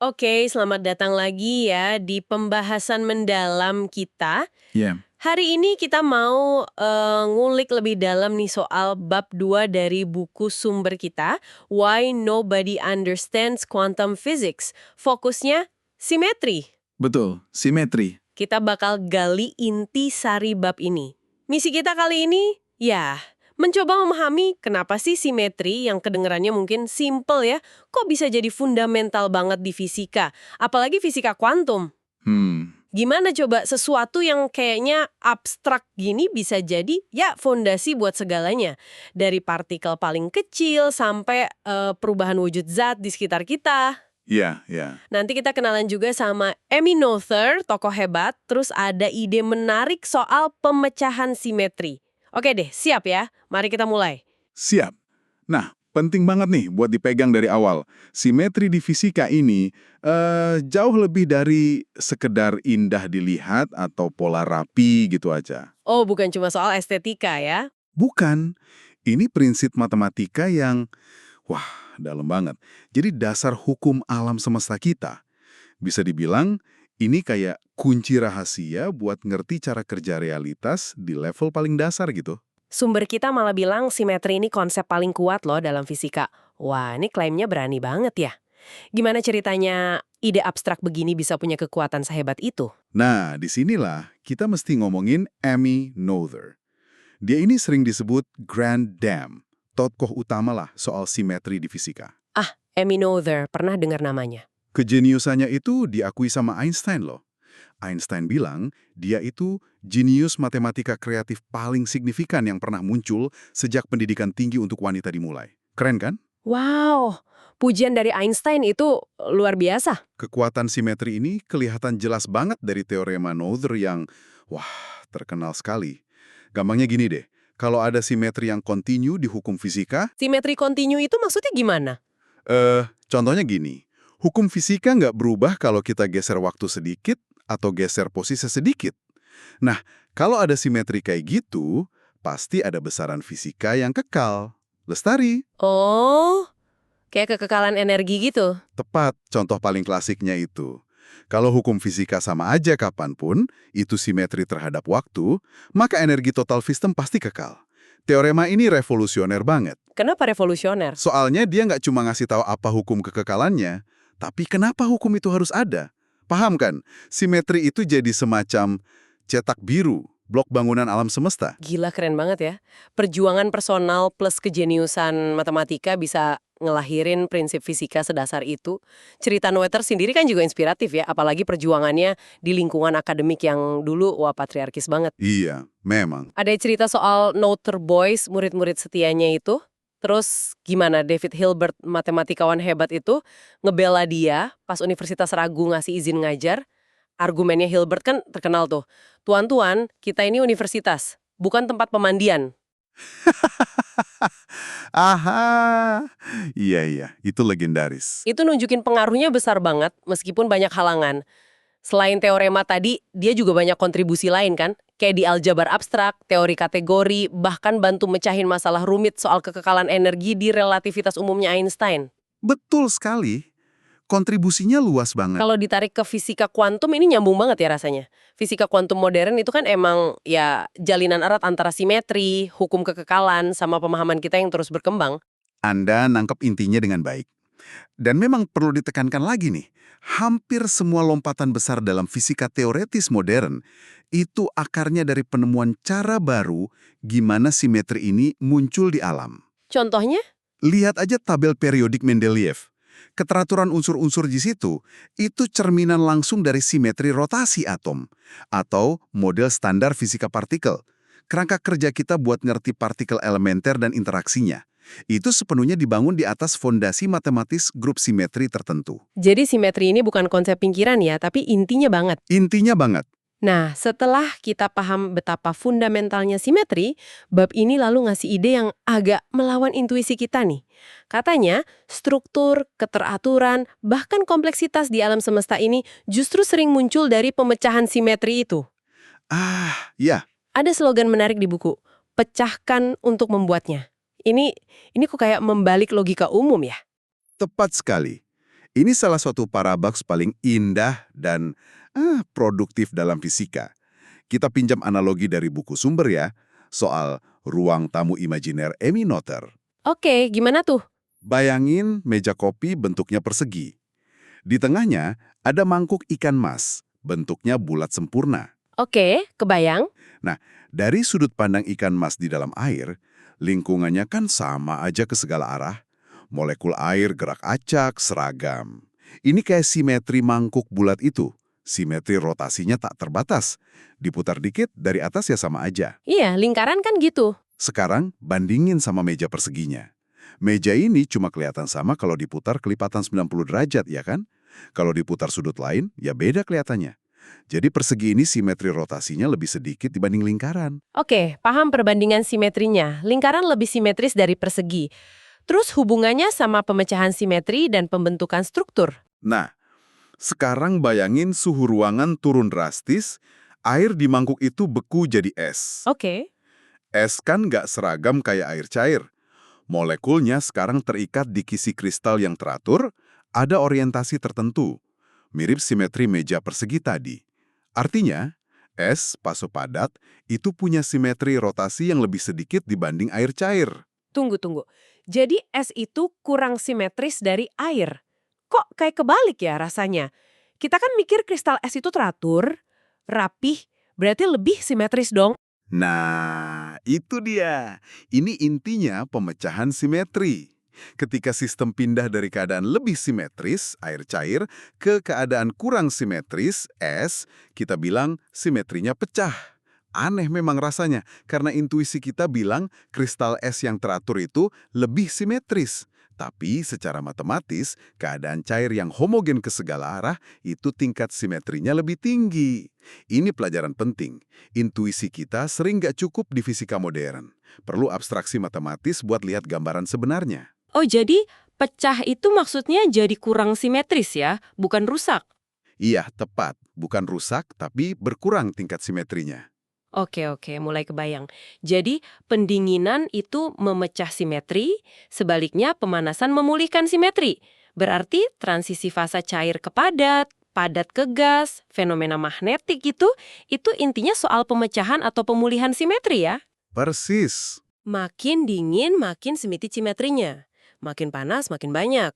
Oke, selamat datang lagi ya di pembahasan mendalam kita. Iya, Hari ini kita mau ngulik lebih dalam nih soal bab 2 dari buku sumber kita, Why Nobody Understands Quantum Physics. Fokusnya simetri. betul. Simetri. Kita bakal gali inti sari bab ini. Misi kita kali ini, ya, mencoba memahami kenapa sih simetri yang kedengarannya mungkin simple ya, kok bisa jadi fundamental banget di fisika, apalagi fisika kuantum. Hmm, Gimana coba sesuatu yang kayaknya abstrak gini bisa jadi ya fondasi buat segalanya. Dari partikel paling kecil sampai perubahan wujud zat di sekitar kita. iya, iya. Nanti kita kenalan juga sama Amy Noether, tokoh hebat, terus ada ide menarik soal pemecahan simetri. Oke deh, siap ya? Mari kita mulai. Siap. Nah, penting banget nih buat dipegang dari awal. Simetri di fisika ini jauh lebih dari sekedar indah dilihat atau pola rapi gitu aja. Oh, bukan cuma soal estetika ya? Bukan. Ini prinsip matematika yang, wah, dalam banget. Jadi dasar hukum alam semesta kita. Bisa dibilang, ini kayak kunci rahasia buat ngerti cara kerja realitas di level paling dasar gitu. Sumber kita malah bilang simetri ini konsep paling kuat loh dalam fisika. Wah, ini klaimnya berani banget ya. Gimana ceritanya ide abstrak begini bisa punya kekuatan sehebat itu? Nah, disinilah kita mesti ngomongin Amy Noether. Dia ini sering disebut Grand Dame, tokoh utama lah soal simetri di fisika. Ah, Amy Noether, pernah dengar namanya. Kejeniusannya itu diakui sama Einstein loh. Einstein bilang dia itu jenius matematika kreatif paling signifikan yang pernah muncul sejak pendidikan tinggi untuk wanita dimulai. Keren kan? Wow, pujian dari Einstein itu luar biasa. Kekuatan simetri ini kelihatan jelas banget dari teorema Noether yang, wah, terkenal sekali. Gampangnya gini deh, kalau ada simetri yang kontinu di hukum fisika, Simetri kontinu itu maksudnya gimana? contohnya gini, hukum fisika nggak berubah kalau kita geser waktu sedikit atau geser posisi sedikit. Nah, kalau ada simetri kayak gitu, pasti ada besaran fisika yang kekal. Lestari. Oh, kayak kekekalan energi gitu. Tepat, contoh paling klasiknya itu. Kalau hukum fisika sama aja kapanpun, itu simetri terhadap waktu, maka energi total sistem pasti kekal. Teorema ini revolusioner banget. Kenapa revolusioner? Soalnya dia nggak cuma ngasih tahu apa hukum kekekalannya, tapi kenapa hukum itu harus ada. Paham kan? Simetri itu jadi semacam cetak biru, blok bangunan alam semesta. Gila keren banget ya. Perjuangan personal plus kejeniusan matematika bisa ngelahirin prinsip fisika sedasar itu. Cerita Noether sendiri kan juga inspiratif ya, apalagi perjuangannya di lingkungan akademik yang dulu wah patriarkis banget. Iya, memang. Ada cerita soal Noether Boys, murid-murid setianya itu. Terus gimana David Hilbert, matematikawan hebat itu, ngebela dia pas Universitas Ragu ngasih izin ngajar. Argumennya Hilbert kan terkenal tuh. Tuan-tuan, kita ini universitas, bukan tempat pemandian. Aha, iya, itu legendaris. Itu nunjukin pengaruhnya besar banget meskipun banyak halangan. Selain teorema tadi, dia juga banyak kontribusi lain kan? Kayak di aljabar abstrak, teori kategori, bahkan bantu mecahin masalah rumit soal kekekalan energi di relativitas umumnya Einstein. Betul sekali. Kontribusinya luas banget. Kalau ditarik ke fisika kuantum ini nyambung banget ya rasanya. Fisika kuantum modern itu kan emang ya jalinan erat antara simetri, hukum kekekalan, sama pemahaman kita yang terus berkembang. Anda nangkep intinya dengan baik. Dan memang perlu ditekankan lagi nih, hampir semua lompatan besar dalam fisika teoretis modern itu akarnya dari penemuan cara baru gimana simetri ini muncul di alam. Contohnya? Lihat aja tabel periodik Mendeleev. Keteraturan unsur-unsur di situ, itu cerminan langsung dari simetri rotasi atom, atau model standar fisika partikel. Kerangka kerja kita buat ngerti partikel elementer dan interaksinya. Itu sepenuhnya dibangun di atas fondasi matematis grup simetri tertentu. Jadi simetri ini bukan konsep pinggiran ya, tapi intinya banget. Intinya banget. Nah, setelah kita paham betapa fundamentalnya simetri, bab ini lalu ngasih ide yang agak melawan intuisi kita nih. Katanya, struktur, keteraturan, bahkan kompleksitas di alam semesta ini justru sering muncul dari pemecahan simetri itu. Ya, Ada slogan menarik di buku, pecahkan untuk membuatnya. Ini kok kayak membalik logika umum ya? tepat sekali. Ini salah satu paradoks paling indah dan produktif dalam fisika. Kita pinjam analogi dari buku sumber ya, soal ruang tamu imajiner Emmy Noether. Oke, gimana tuh? Bayangin meja kopi bentuknya persegi. Di tengahnya ada mangkuk ikan mas, bentuknya bulat sempurna. Oke, kebayang? Nah, dari sudut pandang ikan mas di dalam air, lingkungannya kan sama aja ke segala arah. Molekul air gerak acak, seragam. Ini kayak simetri mangkuk bulat itu. Simetri rotasinya tak terbatas. Diputar dikit, dari atas ya sama aja. Iya, lingkaran kan gitu. Sekarang, bandingin sama meja perseginya. Meja ini cuma kelihatan sama kalau diputar kelipatan 90 derajat, ya kan? Kalau diputar sudut lain, ya beda kelihatannya. Jadi persegi ini simetri rotasinya lebih sedikit dibanding lingkaran. Oke, paham perbandingan simetrinya. Lingkaran lebih simetris dari persegi. Terus hubungannya sama pemecahan simetri dan pembentukan struktur. Nah, sekarang bayangin suhu ruangan turun drastis, air di mangkuk itu beku jadi es. Oke. Es kan nggak seragam kayak air cair. Molekulnya sekarang terikat di kisi kristal yang teratur, ada orientasi tertentu. Mirip simetri meja persegi tadi. Artinya, es, paso padat, itu punya simetri rotasi yang lebih sedikit dibanding air cair. Tunggu. Jadi es itu kurang simetris dari air. Kok kayak kebalik ya rasanya? Kita kan mikir kristal es itu teratur, rapih, berarti lebih simetris dong. Nah, itu dia. Ini intinya pemecahan simetri. Ketika sistem pindah dari keadaan lebih simetris, air cair, ke keadaan kurang simetris, es, kita bilang simetrinya pecah. Aneh memang rasanya, karena intuisi kita bilang kristal es yang teratur itu lebih simetris. Tapi secara matematis, keadaan cair yang homogen ke segala arah itu tingkat simetrinya lebih tinggi. Ini pelajaran penting. Intuisi kita sering nggak cukup di fisika modern. Perlu abstraksi matematis buat lihat gambaran sebenarnya. Oh, jadi pecah itu maksudnya jadi kurang simetris ya, bukan rusak? Iya, tepat. Bukan rusak, tapi berkurang tingkat simetrinya. Oke, mulai kebayang. Jadi, pendinginan itu memecah simetri, sebaliknya pemanasan memulihkan simetri. Berarti transisi fasa cair ke padat, padat ke gas, fenomena magnetik itu intinya soal pemecahan atau pemulihan simetri ya? Persis. Makin dingin, makin sempit simetrinya. Makin panas, makin banyak.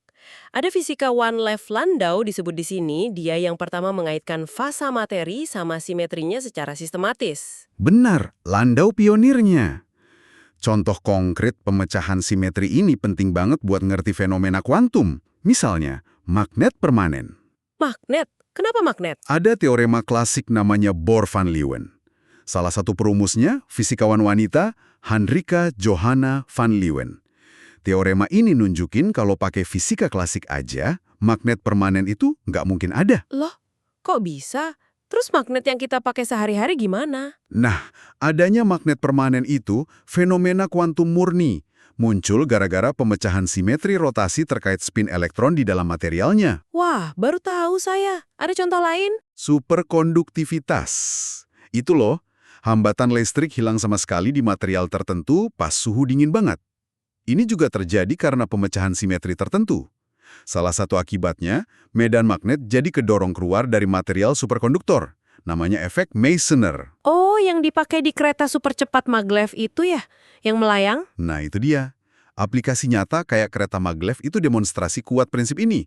Ada fisikawan Lev Landau disebut di sini, dia yang pertama mengaitkan fasa materi sama simetrinya secara sistematis. Benar, Landau pionirnya. Contoh konkret pemecahan simetri ini penting banget buat ngerti fenomena kuantum. Misalnya, magnet permanen. Magnet? Kenapa magnet? Ada teorema klasik namanya Bohr-van Leeuwen. Salah satu perumusnya, fisikawan wanita Hendrika Johanna van Leeuwen. Teorema ini nunjukin kalau pakai fisika klasik aja, magnet permanen itu nggak mungkin ada. Loh, kok bisa? Terus magnet yang kita pakai sehari-hari gimana? Nah, adanya magnet permanen itu fenomena kuantum murni. Muncul gara-gara pemecahan simetri rotasi terkait spin elektron di dalam materialnya. Wah, baru tahu saya. Ada contoh lain? Superkonduktivitas. Itu loh, hambatan listrik hilang sama sekali di material tertentu pas suhu dingin banget. Ini juga terjadi karena pemecahan simetri tertentu. Salah satu akibatnya, medan magnet jadi kedorong keluar dari material superkonduktor. Namanya efek Meissner. Oh, yang dipakai di kereta super cepat maglev itu ya? Yang melayang? Nah, itu dia. Aplikasi nyata kayak kereta maglev itu demonstrasi kuat prinsip ini.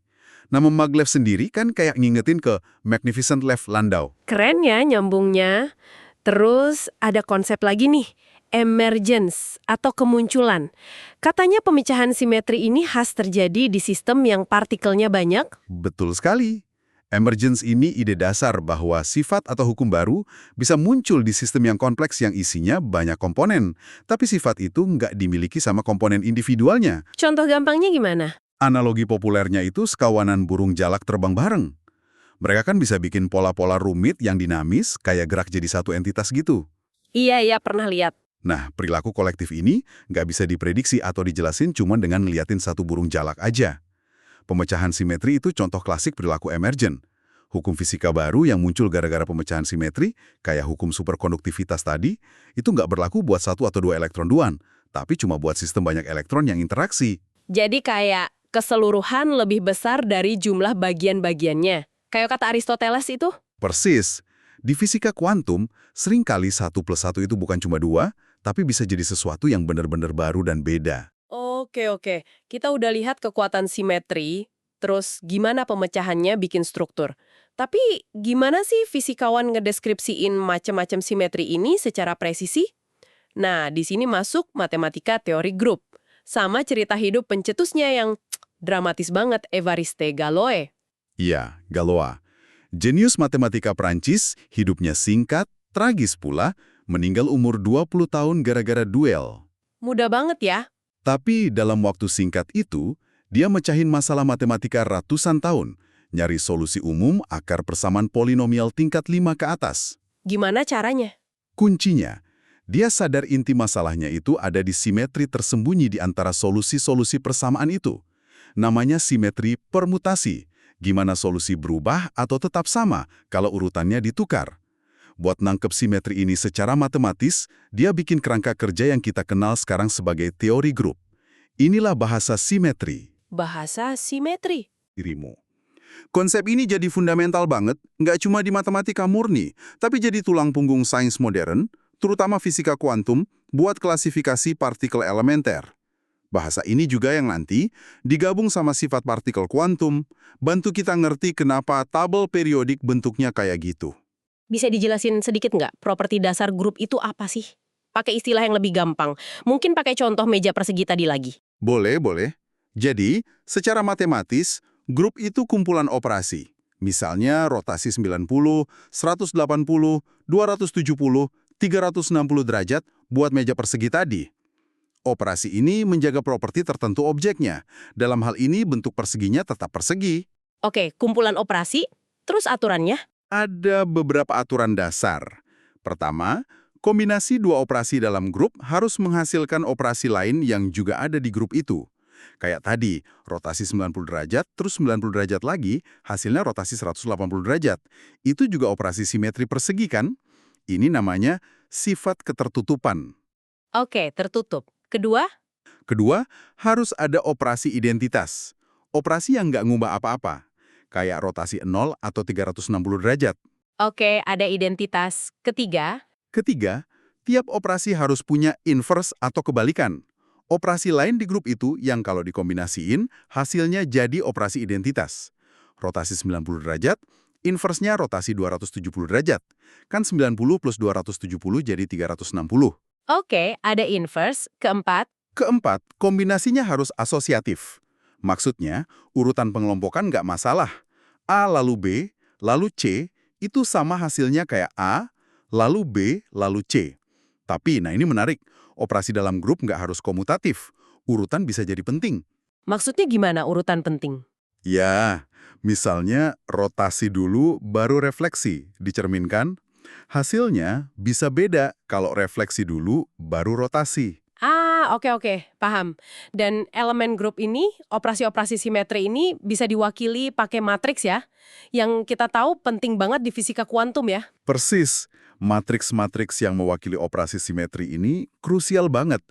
Nama maglev sendiri kan kayak ngingetin ke Magnificent Lev Landau. Keren ya nyambungnya. Terus ada konsep lagi nih, emergence atau kemunculan. Katanya pemecahan simetri ini khas terjadi di sistem yang partikelnya banyak. Betul sekali. Emergence ini ide dasar bahwa sifat atau hukum baru bisa muncul di sistem yang kompleks yang isinya banyak komponen, tapi sifat itu nggak dimiliki sama komponen individualnya. Contoh gampangnya gimana? Analogi populernya itu sekawanan burung jalak terbang bareng. Mereka kan bisa bikin pola-pola rumit yang dinamis, kayak gerak jadi satu entitas gitu. Iya, pernah lihat. Nah, perilaku kolektif ini nggak bisa diprediksi atau dijelasin cuma dengan ngeliatin satu burung jalak aja. Pemecahan simetri itu contoh klasik perilaku emergen. Hukum fisika baru yang muncul gara-gara pemecahan simetri, kayak hukum superkonduktivitas tadi, itu nggak berlaku buat satu atau dua elektron duan, tapi cuma buat sistem banyak elektron yang interaksi. Jadi kayak Keseluruhan lebih besar dari jumlah bagian-bagiannya. Kayak kata Aristoteles itu? Persis. Di fisika kuantum, seringkali 1+1 itu bukan cuma 2, tapi bisa jadi sesuatu yang benar-benar baru dan beda. Oke. Kita udah lihat kekuatan simetri, terus gimana pemecahannya bikin struktur. Tapi gimana sih fisikawan ngedeskripsiin macam-macam simetri ini secara presisi? Nah, di sini masuk matematika teori grup. Sama cerita hidup pencetusnya yang dramatis banget, Évariste Galois. Iya, Galois. Jenius matematika Prancis, hidupnya singkat, tragis pula, meninggal umur 20 tahun gara-gara duel. Mudah banget ya. Tapi dalam waktu singkat itu, dia mecahin masalah matematika ratusan tahun, nyari solusi umum akar persamaan polinomial tingkat 5 ke atas. Gimana caranya? Kuncinya, dia sadar inti masalahnya itu ada di simetri tersembunyi di antara solusi-solusi persamaan itu. Namanya simetri permutasi. Gimana solusi berubah atau tetap sama kalau urutannya ditukar. Buat nangkep simetri ini secara matematis, dia bikin kerangka kerja yang kita kenal sekarang sebagai teori grup. Inilah bahasa simetri. Bahasa simetri. Dirimu. Konsep ini jadi fundamental banget, nggak cuma di matematika murni, tapi jadi tulang punggung sains modern, terutama fisika kuantum, buat klasifikasi partikel elementer. Bahasa ini juga yang nanti digabung sama sifat partikel kuantum, bantu kita ngerti kenapa tabel periodik bentuknya kayak gitu. Bisa dijelasin sedikit nggak properti dasar grup itu apa sih? Pakai istilah yang lebih gampang. Mungkin pakai contoh meja persegi tadi lagi. Boleh. Jadi, secara matematis, grup itu kumpulan operasi. Misalnya rotasi 90, 180, 270, 360 derajat buat meja persegi tadi. Operasi ini menjaga properti tertentu objeknya. Dalam hal ini bentuk perseginya tetap persegi. Oke, kumpulan operasi, terus aturannya? Ada beberapa aturan dasar. Pertama, kombinasi dua operasi dalam grup harus menghasilkan operasi lain yang juga ada di grup itu. Kayak tadi, rotasi 90 derajat, terus 90 derajat lagi, hasilnya rotasi 180 derajat. Itu juga operasi simetri persegi kan? Ini namanya sifat ketertutupan. Oke, tertutup. Kedua? Kedua, harus ada operasi identitas. Operasi yang nggak ngubah apa-apa. Kayak rotasi 0 atau 360 derajat. Oke, ada identitas. Ketiga? Ketiga, tiap operasi harus punya inverse atau kebalikan. Operasi lain di grup itu yang kalau dikombinasiin, hasilnya jadi operasi identitas. Rotasi 90 derajat, inverse-nya rotasi 270 derajat. Kan 90 plus 270 jadi 360. Oke, ada inverse. Keempat? Keempat, kombinasinya harus asosiatif. Maksudnya, urutan pengelompokan nggak masalah. A lalu B, lalu C, itu sama hasilnya kayak A, lalu B, lalu C. Tapi, nah ini menarik, operasi dalam grup nggak harus komutatif. Urutan bisa jadi penting. Maksudnya gimana urutan penting? Ya, misalnya rotasi dulu baru refleksi, dicerminkan. Hasilnya bisa beda kalau refleksi dulu baru rotasi. Oke, paham. Dan elemen grup ini, operasi-operasi simetri ini bisa diwakili pakai matriks ya? Yang kita tahu penting banget di fisika kuantum ya? Persis, matriks-matriks yang mewakili operasi simetri ini krusial banget.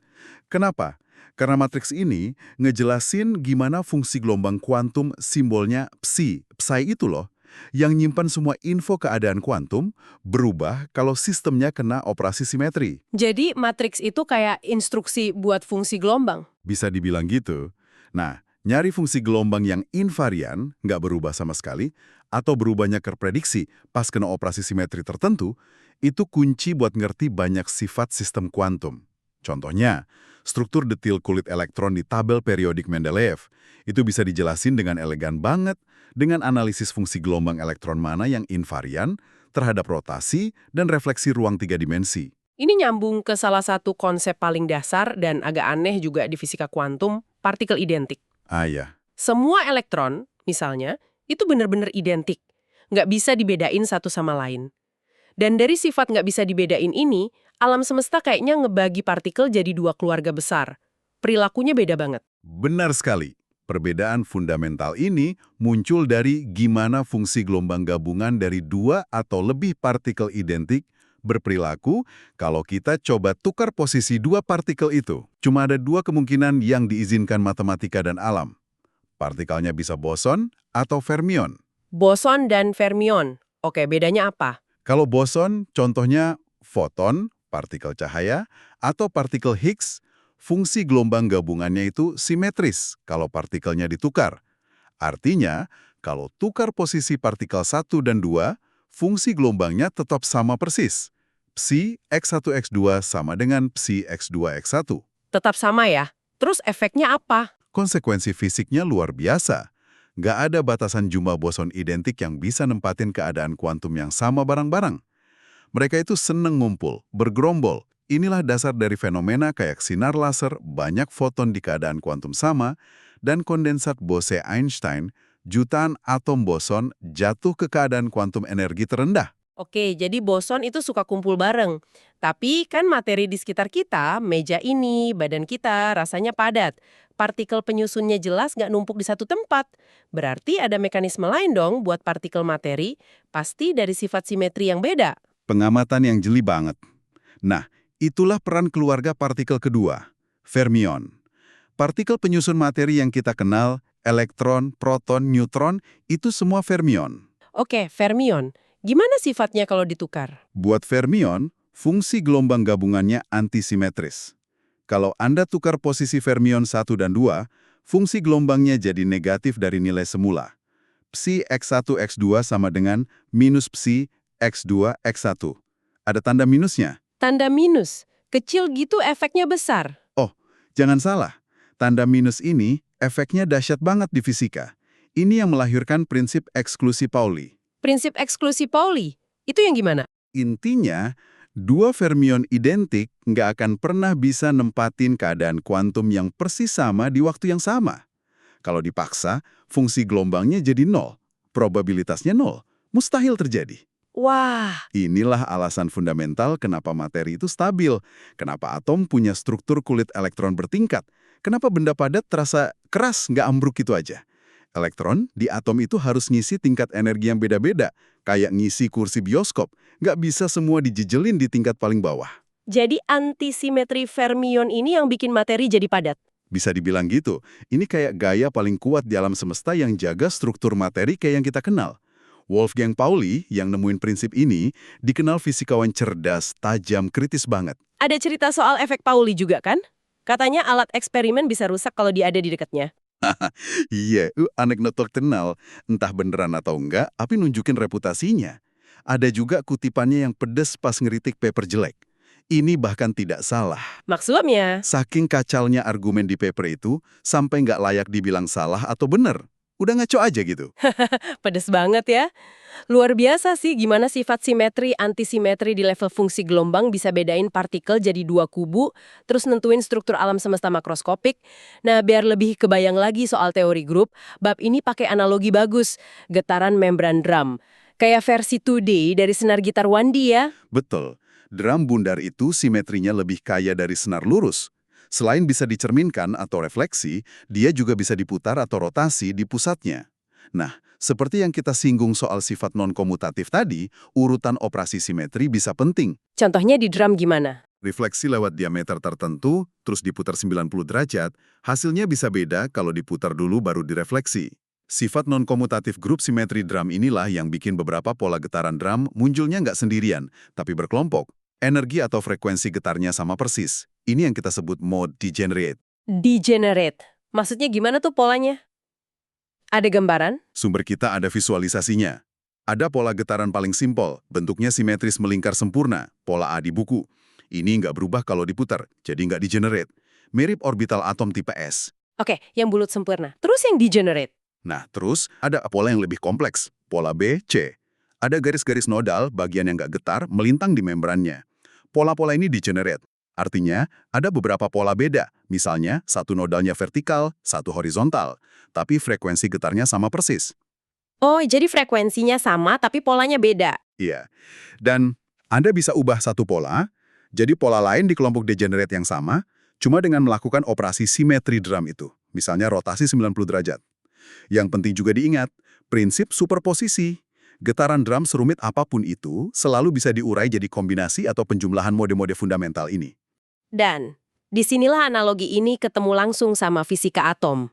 Kenapa? Karena matriks ini ngejelasin gimana fungsi gelombang kuantum simbolnya psi. Psi itu loh, yang nyimpan semua info keadaan kuantum berubah kalau sistemnya kena operasi simetri. Jadi matriks itu kayak instruksi buat fungsi gelombang? Bisa dibilang gitu. Nah, nyari fungsi gelombang yang invarian, nggak berubah sama sekali, atau berubahnya ke prediksi pas kena operasi simetri tertentu, itu kunci buat ngerti banyak sifat sistem kuantum. Contohnya, struktur detil kulit elektron di tabel periodik Mendeleev. Itu bisa dijelasin dengan elegan banget, dengan analisis fungsi gelombang elektron mana yang invarian terhadap rotasi dan refleksi ruang 3 dimensi. Ini nyambung ke salah satu konsep paling dasar dan agak aneh juga di fisika kuantum, partikel identik. Ya. Semua elektron, misalnya, itu benar-benar identik. Nggak bisa dibedain satu sama lain. Dan dari sifat nggak bisa dibedain ini, alam semesta kayaknya ngebagi partikel jadi dua keluarga besar. Perilakunya beda banget. Benar sekali. Perbedaan fundamental ini muncul dari gimana fungsi gelombang gabungan dari dua atau lebih partikel identik berperilaku kalau kita coba tukar posisi dua partikel itu. Cuma ada dua kemungkinan yang diizinkan matematika dan alam. Partikelnya bisa boson atau fermion. Boson dan fermion. Oke, bedanya apa? Kalau boson, contohnya foton, partikel cahaya, atau partikel Higgs, fungsi gelombang gabungannya itu simetris kalau partikelnya ditukar. Artinya, kalau tukar posisi partikel 1 dan 2, fungsi gelombangnya tetap sama persis. Psi X1X2 sama dengan Psi X2X1. Tetap sama ya? Terus efeknya apa? Konsekuensi fisiknya luar biasa. Nggak ada batasan jumlah boson identik yang bisa nempatin keadaan kuantum yang sama bareng-bareng. Mereka itu seneng ngumpul, bergerombol. Inilah dasar dari fenomena kayak sinar laser, banyak foton di keadaan kuantum sama, dan kondensat Bose-Einstein, jutaan atom boson jatuh ke keadaan kuantum energi terendah. Oke, jadi boson itu suka kumpul bareng. Tapi kan materi di sekitar kita, meja ini, badan kita, rasanya padat. Partikel penyusunnya jelas nggak numpuk di satu tempat. Berarti ada mekanisme lain dong buat partikel materi, pasti dari sifat simetri yang beda. Pengamatan yang jeli banget. Nah, itulah peran keluarga partikel kedua, fermion. Partikel penyusun materi yang kita kenal, elektron, proton, neutron, itu semua fermion. Oke, fermion. Gimana sifatnya kalau ditukar? Buat fermion, fungsi gelombang gabungannya antisimetris. Kalau Anda tukar posisi fermion 1 dan 2, fungsi gelombangnya jadi negatif dari nilai semula. Psi X1 X2 sama dengan minus Psi X2 X1. Ada tanda minusnya? Tanda minus. Kecil gitu efeknya besar. Oh, jangan salah. Tanda minus ini efeknya dahsyat banget di fisika. Ini yang melahirkan prinsip eksklusi Pauli. Prinsip eksklusi Pauli, itu yang gimana? Intinya, dua fermion identik nggak akan pernah bisa nempatin keadaan kuantum yang persis sama di waktu yang sama. Kalau dipaksa, fungsi gelombangnya jadi nol. Probabilitasnya nol. Mustahil terjadi. Wah, Inilah alasan fundamental kenapa materi itu stabil, kenapa atom punya struktur kulit elektron bertingkat, kenapa benda padat terasa keras nggak ambruk gitu aja. Elektron di atom itu harus ngisi tingkat energi yang beda-beda, kayak ngisi kursi bioskop, nggak bisa semua dijejelin di tingkat paling bawah. jadi antisimetri fermion ini yang bikin materi jadi padat. Bisa dibilang gitu, ini kayak gaya paling kuat di alam semesta yang jaga struktur materi kayak yang kita kenal. Wolfgang Pauli yang nemuin prinsip ini dikenal fisikawan cerdas, tajam, kritis banget. Ada cerita soal efek Pauli juga kan? Katanya alat eksperimen bisa rusak kalau dia ada di dekatnya. Iya, anekdot terkenal. Entah beneran atau enggak, tapi nunjukin reputasinya. Ada juga kutipannya yang pedes pas ngeritik paper jelek. Ini bahkan tidak salah. Maksudnya, Saking kacalnya argumen di paper itu, sampai nggak layak dibilang salah atau bener. Udah ngaco aja gitu. pedes banget ya. Luar biasa sih gimana sifat simetri, antisimetri di level fungsi gelombang bisa bedain partikel jadi dua kubu, terus nentuin struktur alam semesta makroskopik. Nah, biar lebih kebayang lagi soal teori grup, bab ini pakai analogi bagus, getaran membran drum. Kayak versi 2D dari senar gitar 1D ya. Betul. Drum bundar itu simetrinya lebih kaya dari senar lurus. Selain bisa dicerminkan atau refleksi, dia juga bisa diputar atau rotasi di pusatnya. Nah, seperti yang kita singgung soal sifat non-komutatif tadi, urutan operasi simetri bisa penting. Contohnya di drum gimana? Refleksi lewat diameter tertentu, terus diputar 90 derajat, hasilnya bisa beda kalau diputar dulu baru direfleksi. Sifat non-komutatif grup simetri drum inilah yang bikin beberapa pola getaran drum munculnya nggak sendirian, tapi berkelompok. Energi atau frekuensi getarnya sama persis. Ini yang kita sebut mode degenerate. Degenerate. Maksudnya gimana tuh polanya? Ada gambaran? Sumber kita ada visualisasinya. Ada pola getaran paling simpel, bentuknya simetris melingkar sempurna, pola A di buku. Ini nggak berubah kalau diputar, jadi nggak degenerate. Mirip orbital atom tipe S. Oke, yang bulat sempurna. Terus yang degenerate? Nah, terus ada pola yang lebih kompleks, pola B, C. Ada garis-garis nodal, bagian yang nggak getar, melintang di membrannya. Pola-pola ini degenerate. Artinya, ada beberapa pola beda. Misalnya, satu nodalnya vertikal, satu horizontal. Tapi frekuensi getarnya sama persis. Oh, jadi frekuensinya sama tapi polanya beda. Iya. Dan Anda bisa ubah satu pola, jadi pola lain di kelompok degenerate yang sama, cuma dengan melakukan operasi simetri drum itu. Misalnya rotasi 90 derajat. Yang penting juga diingat, prinsip superposisi. Getaran drum serumit apapun itu selalu bisa diurai jadi kombinasi atau penjumlahan mode-mode fundamental ini. Dan disinilah analogi ini ketemu langsung sama fisika atom.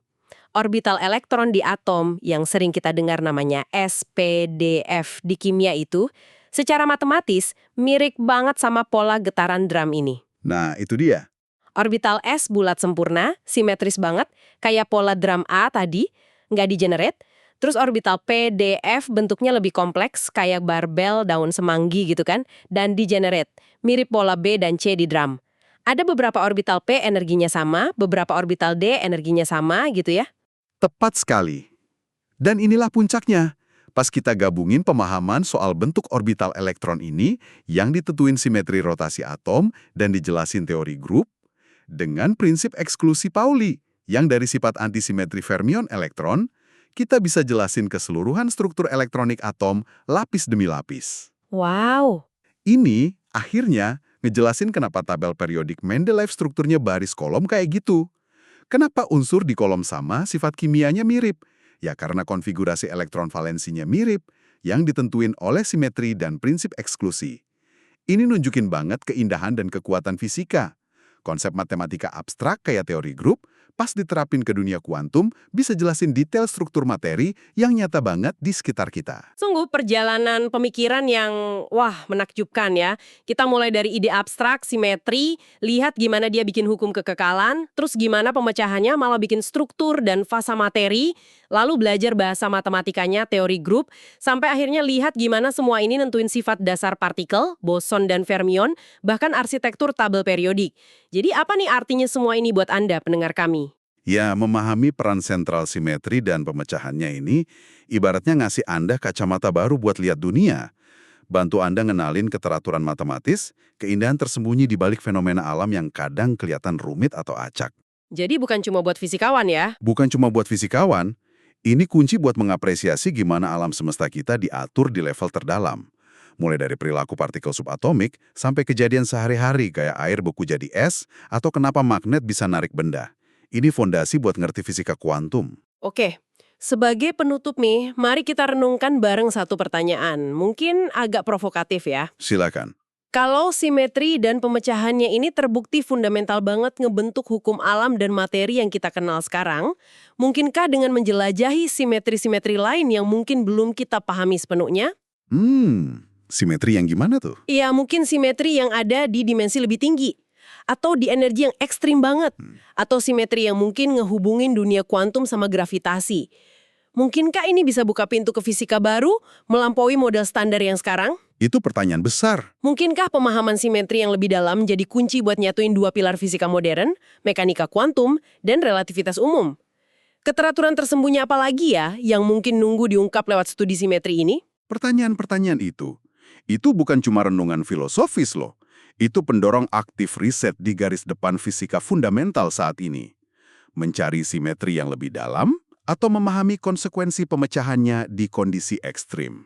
Orbital elektron di atom yang sering kita dengar namanya SPDF di kimia itu, secara matematis mirip banget sama pola getaran drum ini. Nah, itu dia. Orbital S bulat sempurna, simetris banget, kayak pola drum A tadi, nggak di-generate. Terus orbital P, D, F bentuknya lebih kompleks, kayak barbel daun semanggi gitu kan, dan di-generate, mirip pola B dan C di drum. Ada beberapa orbital P energinya sama, beberapa orbital D energinya sama gitu ya. Tepat sekali. Dan inilah puncaknya. Pas kita gabungin pemahaman soal bentuk orbital elektron ini yang ditentuin simetri rotasi atom dan dijelasin teori grup, dengan prinsip eksklusi Pauli yang dari sifat antisimetri fermion elektron, kita bisa jelasin keseluruhan struktur elektronik atom lapis demi lapis. Wow. Ini akhirnya ngejelasin kenapa tabel periodik Mendeleev strukturnya baris kolom kayak gitu. Kenapa unsur di kolom sama sifat kimianya mirip? Ya karena konfigurasi elektron valensinya mirip, yang ditentuin oleh simetri dan prinsip eksklusi. Ini nunjukin banget keindahan dan kekuatan fisika. Konsep matematika abstrak kayak teori grup, pas diterapin ke dunia kuantum, bisa jelasin detail struktur materi yang nyata banget di sekitar kita. Sungguh perjalanan pemikiran yang, wah, menakjubkan ya. Kita mulai dari ide abstrak, simetri, lihat gimana dia bikin hukum kekekalan, terus gimana pemecahannya malah bikin struktur dan fasa materi, lalu belajar bahasa matematikanya, teori grup, sampai akhirnya lihat gimana semua ini nentuin sifat dasar partikel, boson dan fermion, bahkan arsitektur tabel periodik. Jadi apa nih artinya semua ini buat Anda, pendengar kami? Ya, memahami peran sentral simetri dan pemecahannya ini ibaratnya ngasih Anda kacamata baru buat lihat dunia. Bantu Anda ngenalin keteraturan matematis, keindahan tersembunyi di balik fenomena alam yang kadang kelihatan rumit atau acak. Jadi bukan cuma buat fisikawan ya? Bukan cuma buat fisikawan, ini kunci buat mengapresiasi gimana alam semesta kita diatur di level terdalam. Mulai dari perilaku partikel subatomik sampai kejadian sehari-hari kayak air beku jadi es atau kenapa magnet bisa narik benda. Ini fondasi buat ngerti fisika kuantum. Oke, sebagai penutup nih, mari kita renungkan bareng satu pertanyaan. Mungkin agak provokatif ya. Silakan. Kalau simetri dan pemecahannya ini terbukti fundamental banget ngebentuk hukum alam dan materi yang kita kenal sekarang, mungkinkah dengan menjelajahi simetri-simetri lain yang mungkin belum kita pahami sepenuhnya? Simetri yang gimana tuh? Ya, mungkin simetri yang ada di dimensi lebih tinggi. Atau di energi yang ekstrim banget. Atau simetri yang mungkin ngehubungin dunia kuantum sama gravitasi. Mungkinkah ini bisa buka pintu ke fisika baru, melampaui model standar yang sekarang? Itu pertanyaan besar. Mungkinkah pemahaman simetri yang lebih dalam jadi kunci buat nyatuin dua pilar fisika modern, mekanika kuantum, dan relativitas umum? Keteraturan tersembunyi apa lagi ya yang mungkin nunggu diungkap lewat studi simetri ini? Pertanyaan-pertanyaan itu bukan cuma renungan filosofis loh. Itu pendorong aktif riset di garis depan fisika fundamental saat ini. Mencari simetri yang lebih dalam atau memahami konsekuensi pemecahannya di kondisi ekstrim.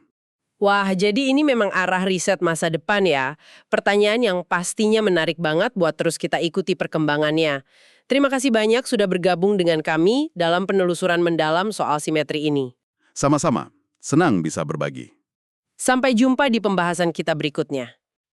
Wah, jadi ini memang arah riset masa depan ya. Pertanyaan yang pastinya menarik banget buat terus kita ikuti perkembangannya. Terima kasih banyak sudah bergabung dengan kami dalam penelusuran mendalam soal simetri ini. Sama-sama, senang bisa berbagi. Sampai jumpa di pembahasan kita berikutnya.